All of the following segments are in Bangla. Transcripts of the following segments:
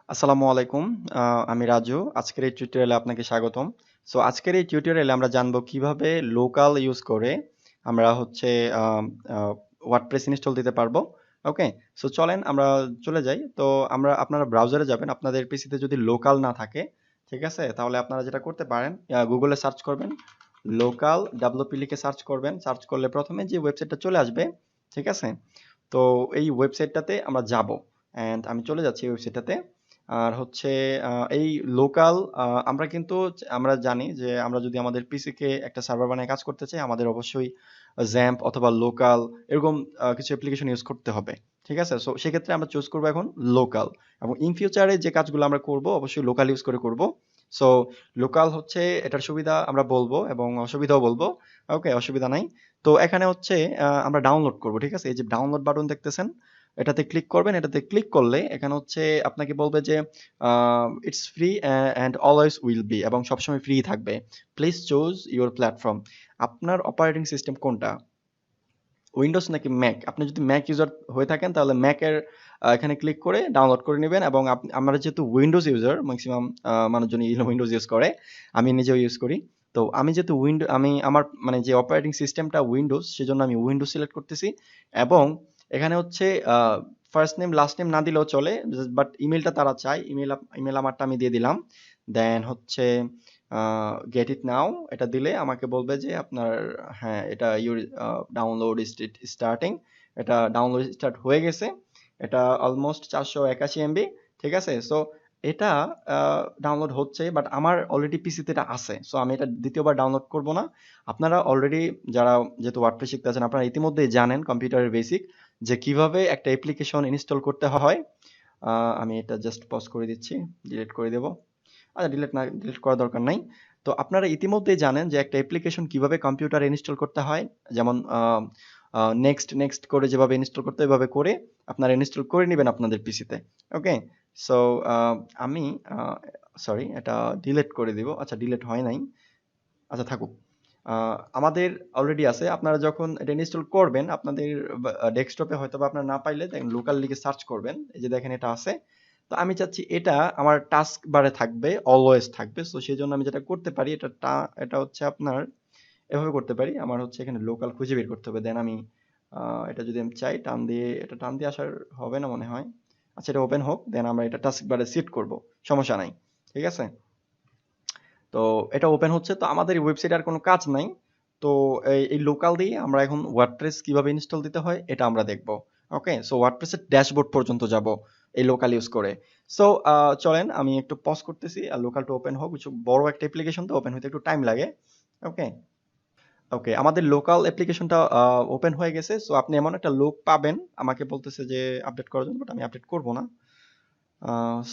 আসসালামু আলাইকুম। আমি রাজু। আজকের এই টিউটোরিয়ালে আপনাকে স্বাগতম। সো আজকের এই টিউটোরিয়ালে আমরা জানবো কিভাবে লোকাল ইউজ করে আমরা হচ্ছে আম আ ওয়ার্ডপ্রেস ইনস্টল দিতে পারবো। ওকে? সো চলেন আমরা চলে যাই। তো আপনারা ব্রাউজারে যাবেন। আপনাদের পিসিতে যদি লোকাল না থাকে, ঠিক আছে? তাহলে আপনারা যেটা করতে পারেন গুগলে সার্চ করবেন। লোকাল ডব্লিউপি লিখে সার্চ করবেন। সার্চ করলে ১ম এ যে ওয়েবসাইটটা চলে আসবে, ঠিক আছে? তো এই ওয়েবসাইটটাতে আমরা যাবো। অ্যান্ড আমি চলে যাচ্ছি এই ওয়েবসাইটটাতে। আর হচ্ছে এই লোকাল আমরা কিন্তু আমরা জানি যে আমরা যদি আমাদের পিসিকে একটা সার্ভার বানিয়ে কাজ করতে চাই আমাদের অবশ্যই জ্যাম্প অথবা লোকাল এরকম কিছু অ্যাপ্লিকেশন ইউজ করতে হবে। ঠিক আছে? সো সেক্ষেত্রে আমরা চুজ করবো এখন লোকাল এবং ইন ফিউচারে যে কাজগুলো আমরা করব অবশ্যই লোকাল ইউজ করে করব। সো লোকাল হচ্ছে এটার সুবিধা আমরা বলবো এবং অসুবিধাও বলবো। ওকে, অসুবিধা নাই। তো এখানে হচ্ছে আমরা ডাউনলোড করব। ঠিক আছে? এই যে ডাউনলোড বাটন দেখতেছেন, এটাতে ক্লিক করবেন। এটাতে ক্লিক করলে এখানে হচ্ছে আপনাকে বলবে যে it's free and always will be এবং সবসময় ফ্রি থাকবে। Please choose your platform. আপনার অপারেটিং সিস্টেম কোনটা? উইন্ডোজ নাকি ম্যাক? আপনি যদি ম্যাক ইউজার হয়ে থাকেন তাহলে ম্যাকের এখানে ক্লিক করে ডাউনলোড করে নেবেন এবং আমরা যেহেতু উইন্ডোজ ইউজার ম্যাক্সিমাম মানুষজনই উইন্ডোজ ইউজ করে। আমি নিজেও ইউজ করি। তো আমি যেহেতু আমি আমার মানে যে অপারেটিং সিস্টেমটা উইন্ডোজ সেজন্য আমি উইন্ডোজ সিলেক্ট করতেছি এবং এখানে হচ্ছে ফার্স্ট নেম লাস্ট নেম না দিলেও চলে। বাট ইমেইলটা তারা চায়। ইমেইল আমারটা আমি দিয়ে দিলাম। দেন হচ্ছে গেট ইট নাও এটা দিলে আমাকে বলবে যে আপনার হ্যাঁ এটা ইউর ডাউনলোড স্টার্টিং। এটা ডাউনলোড স্টার্ট হয়ে গেছে। এটা অলমোস্ট 481 এমবি। ঠিক আছে? সো এটা ডাউনলোড হচ্ছে বাট আমার অলরেডি পিসিতে এটা আছে। সো আমি এটা দ্বিতীয়বার ডাউনলোড করব না। আপনারা অলরেডি যারা যেহেতু ওয়ার্ডপ্রেস শিখতে আছেন আপনারা ইতিমধ্যেই জানেন কম্পিউটারের বেসিক যে কিভাবে একটা অ্যাপ্লিকেশন ইনস্টল করতে হয়। আমি এটা জাস্ট পজ করে দিচ্ছি, ডিলিট করে দেব। আচ্ছা, ডিলিট করার দরকার নাই। তো আপনারা ইতিমধ্যেই জানেন যে একটা অ্যাপ্লিকেশন কিভাবে কম্পিউটারে ইনস্টল করতে হয়। যেমন নেক্সট করে যেভাবে ইনস্টল করতে হয় এভাবে করে আপনারা ইনস্টল করে নিবেন আপনাদের পিসিতে। ওকে? সো আমি সরি এটা ডিলিট করে দিব। আচ্ছা, ডিলিট হয় নাই। আচ্ছা, থাকুক। আমাদের অলরেডি আছে। আপনারা যখন এটা ইনস্টল করবেন আপনাদের ডেস্কটপে হয়তোবা আপনারা না পাইলে দেখেন লোকাল লিখে সার্চ করবেন। এই যে দেখেন এটা আছে। তো আমি চাচ্ছি এটা আমার টাস্ক বারে থাকবে, অলওয়েজ থাকবে। সো সেজন্য আমি যেটা করতে পারি এটা হচ্ছে আপনার এভাবে করতে পারি। আমার হচ্ছে এখানে লোকাল খুঁজে বের করতে হবে। দেন আমি এটা যদি আমি চাই টান দিয়ে আসার হবে না মনে হয়। আচ্ছা, এটা ওপেন হোক। দেন আমরা এটা টাস্ক বারে সেট করব। সমস্যা নাই। ঠিক আছে? তো এটা ওপেন হচ্ছে। তো আমাদের এই ওয়েবসাইটে আর কোনো কাজ নাই। তো এই লোকাল দিয়ে আমরা এখন ওয়ার্ডপ্রেস কিভাবে ইনস্টল দিতে হয় এটা আমরা দেখব। ওকে? সো ওয়ার্ডপ্রেসের ড্যাশবোর্ড পর্যন্ত যাব এই লোকাল ইউজ করে। সো চলেন আমি একটু পজ করতেছি আর লোকালটা ওপেন হোক। কিছু বড় একটা অ্যাপ্লিকেশন তো ওপেন হতে একটু টাইম লাগে। ওকে? ওকে, আমাদের লোকাল অ্যাপ্লিকেশনটা ওপেন হয়ে গেছে। সো আপনি এমন একটা লোক পাবেন আমাকে বলতেছে যে আপডেট করার জন্য বাট আমি আপডেট করব না।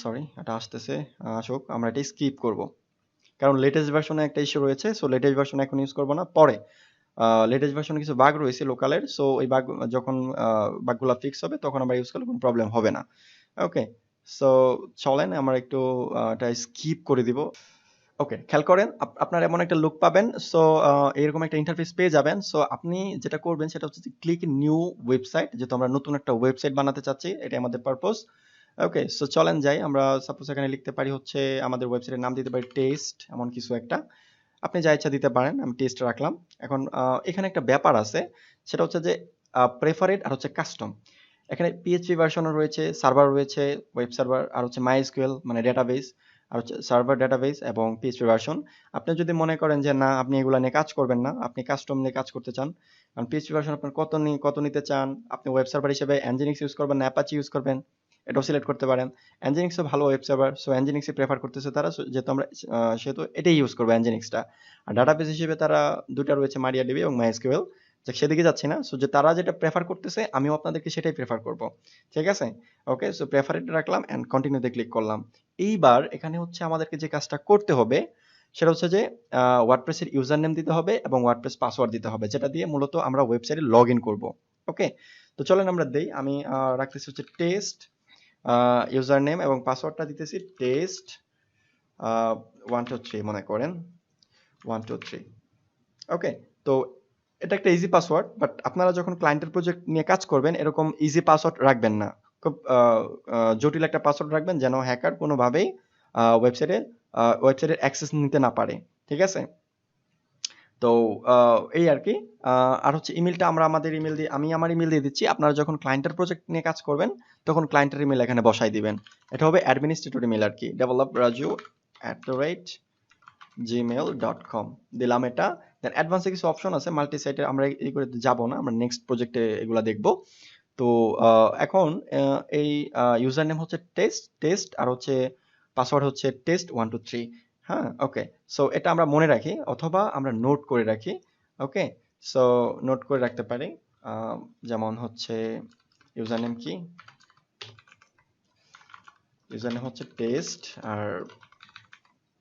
সরি, এটা আসতেছে। আসুক, আমরা এটা স্কিপ করব। কারণ লেটেস্ট ভার্সনে একটা ইস্যু রয়েছে। সো লেটেস্ট ভার্সন এখন ইউজ করব না। পরে লেটেস্ট ভার্সনে কিছু বাগ রয়েছে লোকালের। সো ওই বাগ যখন বাগগুলা ফিক্স হবে তখন আমরা ইউজ করলে কোনো প্রবলেম হবে না। ওকে? সো চলেন আমরা একটু এটা স্কিপ করে দিব। ওকে, খেয়াল করেন আপনারা এমন একটা লুক পাবেন। সো এরকম একটা ইন্টারফেস পেয়ে যাবেন। সো আপনি যেটা করবেন সেটা হচ্ছে যে ক্লিক নিউ ওয়েবসাইট, যেহেতু আমরা নতুন একটা ওয়েবসাইট বানাতে চাচ্ছি, এটাই আমাদের পারপোজ। ওকে, সো চলেন যাই। আমরা সাপোজ এখানে লিখতে পারি হচ্ছে আমাদের ওয়েবসাইটের নাম দিতে পারি টেস্ট এমন কিছু একটা। আপনি যা ইচ্ছা দিতে পারেন। আমি টেস্ট রাখলাম। এখন এখানে একটা ব্যাপার আছে। সেটা হচ্ছে যে প্রেফারেড আর হচ্ছে কাস্টম। এখানে পিএইচপি ভার্সনও রয়েছে, সার্ভার রয়েছে, ওয়েব সার্ভার আর হচ্ছে মাইএসকিউএল মানে ডেটাবেস আর হচ্ছে সার্ভার ডেটাবেস এবং পিএইচপি ভার্সন। আপনি যদি মনে করেন যে না আপনি এগুলা নিয়ে কাজ করবেন না, আপনি কাস্টম নিয়ে কাজ করতে চান, কারণ পিএইচপি ভার্সন আপনার কত নিতে চান, আপনি ওয়েব সার্ভার হিসেবে Nginx ইউজ করবেন না অ্যাপাচি ইউজ করবেন, এটাও সিলেক্ট করতে পারেন। Nginx ও ভালো ওয়েব সার্ভার, সো Nginx ই প্রেফার করতেছে তারা। যেহেতু আমরা সেহেতু এটাই ইউজ করবো Nginx টা। আর ডাটাবেস হিসেবে তারা দুটা রয়েছে, MariaDB এবং MySQL। যাক, সেদিকে যাচ্ছি না। সো যে তারা যেটা প্রেফার করতেছে আমিও আপনাদেরকে সেটাই প্রেফার করব। ঠিক আছে? ওকে, সো প্রেফারেড রাখলাম এন্ড কন্টিনিউতে ক্লিক করলাম। এইবার এখানে হচ্ছে আমাদেরকে যে কাজটা করতে হবে সেটা হচ্ছে যে ওয়ার্ডপ্রেসের ইউজার নেম দিতে হবে এবং ওয়ার্ডপ্রেস পাসওয়ার্ড দিতে হবে, যেটা দিয়ে মূলত আমরা ওয়েবসাইটে লগ ইন করবো। ওকে, তো চলেন আমরা দেই। আমি রাখতেছি হচ্ছে টেস্ট, ইউজার নেম এবং পাসওয়ার্ডটা দিতেছি টেস্ট 123 মনে করেন 123। ওকে, তো এটা একটা ইজি পাসওয়ার্ড, বাট আপনারা যখন ক্লায়েন্টের প্রজেক্ট নিয়ে কাজ করবেন এরকম ইজি পাসওয়ার্ড রাখবেন না। খুব জটিল একটা পাসওয়ার্ড রাখবেন যেন হ্যাকার কোনোভাবেই ওয়েবসাইটের অ্যাক্সেস নিতে না পারে। ঠিক আছে? তো এই আর কি। আর হচ্ছে ইমেলটা আমরা আমাদের ইমেল দিয়ে আমি আমার ইমেল দিয়ে দিচ্ছি। আপনারা যখন ক্লায়েন্টের প্রজেক্ট নিয়ে কাজ করবেন তখন ক্লায়েন্টের ইমেল এখানে বসাই দিবেন। এটা হবে অ্যাডমিনিস্ট্রেটর ইমেল আর কি, developraju@gmail.com দিলাম এটা। দেন অ্যাডভান্সে কিছু অপশন আছে মাল্টি সাইটে, আমরা এই করে যাব না, আমরা নেক্সট প্রজেক্টে এগুলা দেখব। তো এখন এই ইউজার নেম হচ্ছে টেস্ট আর হচ্ছে পাসওয়ার্ড হচ্ছে test123। হ্যাঁ, ওকে। সো এটা আমরা মনে রাখি অথবা আমরা নোট করে রাখি। ওকে, সো নোট করে রাখতে পারি। যেমন হচ্ছে ইউজার নেম কি, ইউজার নেম হচ্ছে টেস্ট আর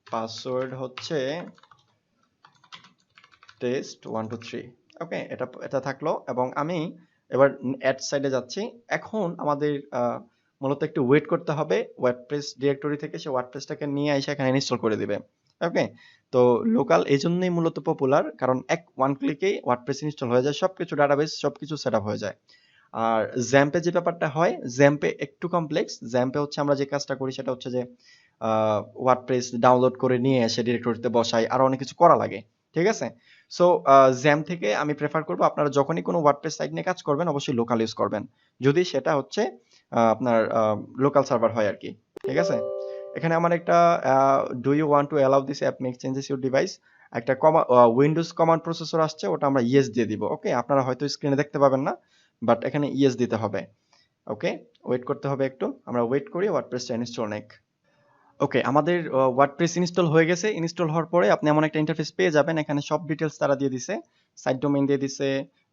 পাসওয়ার্ড হচ্ছে test123। ওকে, এটা থাকলো। এবং আমি এবার অ্যাড সাইডে যাচ্ছি। এখন আমাদের মূলত একটু ওয়েট করতে হবে, ওয়ার্ডপ্রেস ডিরেক্টরি থেকে সে ওয়ার্ডপ্রেসটাকে নিয়ে এসে এখানে ইনস্টল করে দিবে। ওকে, তো লোকাল এই জন্যই মূলত পপুলার, কারণ ওয়ান ক্লিকেই ওয়ার্ডপ্রেস ইনস্টল হয়ে যায়, সবকিছু ডাটাবেস সবকিছু সেট আপ হয়ে যায়। আর জ্যাম্পে যে ব্যাপারটা হয়, জ্যাম্পে একটু কমপ্লেক্স। জ্যাম্পে হচ্ছে আমরা যে কাজটা করি সেটা হচ্ছে যে ওয়ার্ডপ্রেস ডাউনলোড করে নিয়ে এসে ডিরেক্টরিতে বসাই, আরো অনেক কিছু করা লাগে। ঠিক আছে? সো জ্যাম থেকে আমি প্রেফার করব আপনারা যখনই কোনো ওয়ার্ডপ্রেস সাইট নিয়ে কাজ করবেন অবশ্যই লোকাল ইউজ করবেন, যদি সেটা হচ্ছে আপনার লোকাল সার্ভার হয় আর কি। ঠিক আছে? এখানে আমার একটা do you want to allow this app make changes your device, একটা উইন্ডোজ কমান্ড প্রসেসর আসছে, ওটা আমরা ইয়েস দিয়ে দিব। ওকে, আপনারা হয়তো স্ক্রিনে দেখতে পাবেন না, বাট এখানে ইয়েস দিতে হবে। ওকে, ওয়েট করতে হবে একটু, আমরা ওয়েট করি ওয়ার্ডপ্রেসটা ইনস্টল নেক। ওকে, আমাদের ওয়ার্ডপ্রেস ইনস্টল হয়ে গেছে। ইনস্টল হওয়ার পরে আপনি এমন একটা ইন্টারফেস পেয়ে যাবেন, এখানে সব ডিটেলস তারা দিয়ে দিছে, সাইট ডোমেইন দিয়ে দিছে,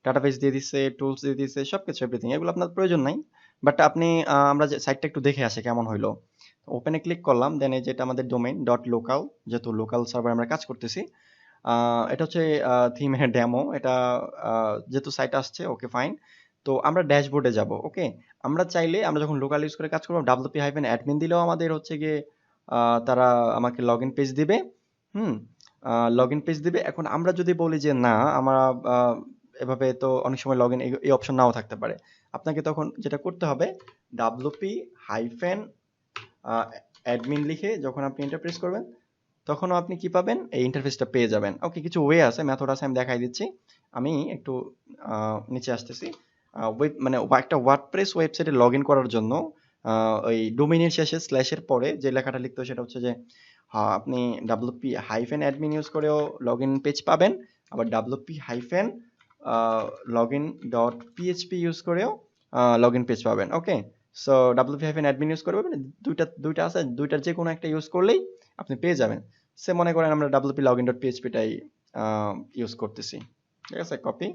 ডাটাবেস দিয়ে দিছে, টুলস দিয়ে দিছে, সবকিছু এভরিথিং। এগুলো আপনার প্রয়োজন নাই, বাট আপনি আমরা যে সাইটটা একটু দেখে আসে কেমন হইলো। ওপেনে ক্লিক করলাম, দেন এই যেটা আমাদের ডোমেইন ডট লোকাল, যেহেতু লোকাল সার্ভার আমরা কাজ করতেছি। এটা হচ্ছে থিমের ডেমো, এটা যেহেতু সাইট আসছে, ওকে ফাইন। তো আমরা ড্যাশবোর্ডে যাব। ওকে, আমরা চাইলে আমরা যখন লোকাল ইউজ করে কাজ করবো wp-admin দিলেও আমাদের হচ্ছে গিয়ে তারা আমাকে লগইন পেজ দিবে। হুম, লগইন পেজ দিবে। এখন আমরা যদি বলি যে না, আমরা এভাবে তো অনেক সময় লগইন এই অপশন নাও থাকতে পারে। আপনাকে তখন যেটা করতে হবে, wp-admin লিখে যখন আপনি এন্টার প্রেস করবেন তখনও আপনি কি পাবেন, এই ইন্টারফেসটা পেয়ে যাবেন। ওকে, কিছু ওয়ে আছে, মেথড আছে, আমি দেখাই দিচ্ছি। আমি একটু নিচে আসতেছি। মানে একটা ওয়ার্ডপ্রেস ওয়েবসাইটে লগ ইন করার জন্য ওই ডোমেইনের শেষে স্ল্যাশের পরে যে লেখাটা লিখতে হয় সেটা হচ্ছে যে আপনি wp-admin ইউজ করেও লগ ইন পেজ পাবেন, আবার wp-login.php ইউজ করেও লগ ইন পেজ পাবেন। ওকে, সো wp-admin ইউজ করবেন, মানে দুইটা আছে, দুইটার যে কোনো একটা ইউজ করলেই আপনি পেয়ে যাবেন। সে মনে করেন আমরা wp-login.php টাই ইউজ করতেছি। ঠিক আছে, কপি,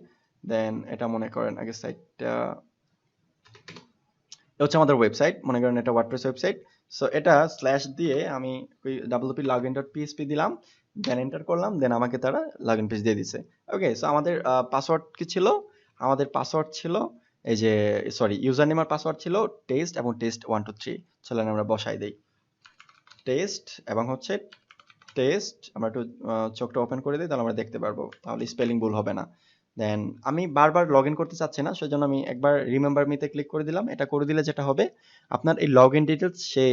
দেন এটা মনে করেন আগে সাইটটা হচ্ছে আমাদের ওয়েবসাইট, মনে করেন এটা ওয়ার্ডপ্রেস ওয়েবসাইট। সো এটা স্ল্যাশ দিয়ে আমি ওই wp-login.php দিলাম, দেন এন্টার করলাম, দেন আমাকে তারা লগইন পেজ দিয়ে দিছে। ওকে, সো আমাদের পাসওয়ার্ড কি ছিল, আমাদের পাসওয়ার্ড ছিল এই যে, সরি, ইউজার নেম আর পাসওয়ার্ড ছিল টেস্ট এবং test123। চলেন আমরা বসাই দেই টেস্ট এবং হচ্ছে টেস্ট। আমরা একটু চোখটা ওপেন করে দিই, তাহলে আমরা দেখতে পারবো, তাহলে স্পেলিং ভুল হবে না। দেন আমি বারবার লগ ইন করতে চাচ্ছি না, সেজন্য আমি একবার রিমেম্বার মিতে ক্লিক করে দিলাম। এটা করে দিলে যেটা হবে, আপনার এই log in details say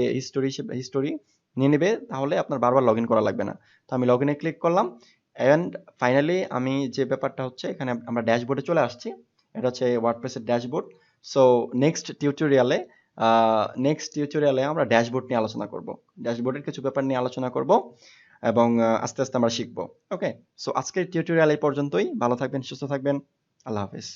history নিয়ে নেবে, তাহলে আপনার বারবার লগ ইন করা লাগবে না। তো আমি লগ ইনে ক্লিক করলাম, অ্যান্ড ফাইনালি আমি যে ব্যাপারটা হচ্ছে, এখানে আমরা ড্যাশবোর্ডে চলে আসছি। এটা হচ্ছে ওয়ার্ডপ্রেসের ড্যাশবোর্ড। সো নেক্সট টিউটোরিয়ালে আমরা ড্যাশবোর্ড নিয়ে আলোচনা করব, ড্যাশবোর্ডের কিছু ব্যাপার নিয়ে আলোচনা করব, এবং আস্তে আস্তে আমরা শিখব। ওকে, সো আজকের টিউটোরিয়াল এই পর্যন্তই। ভালো থাকবেন, সুস্থ থাকবেন, আল্লাহ হাফেজ।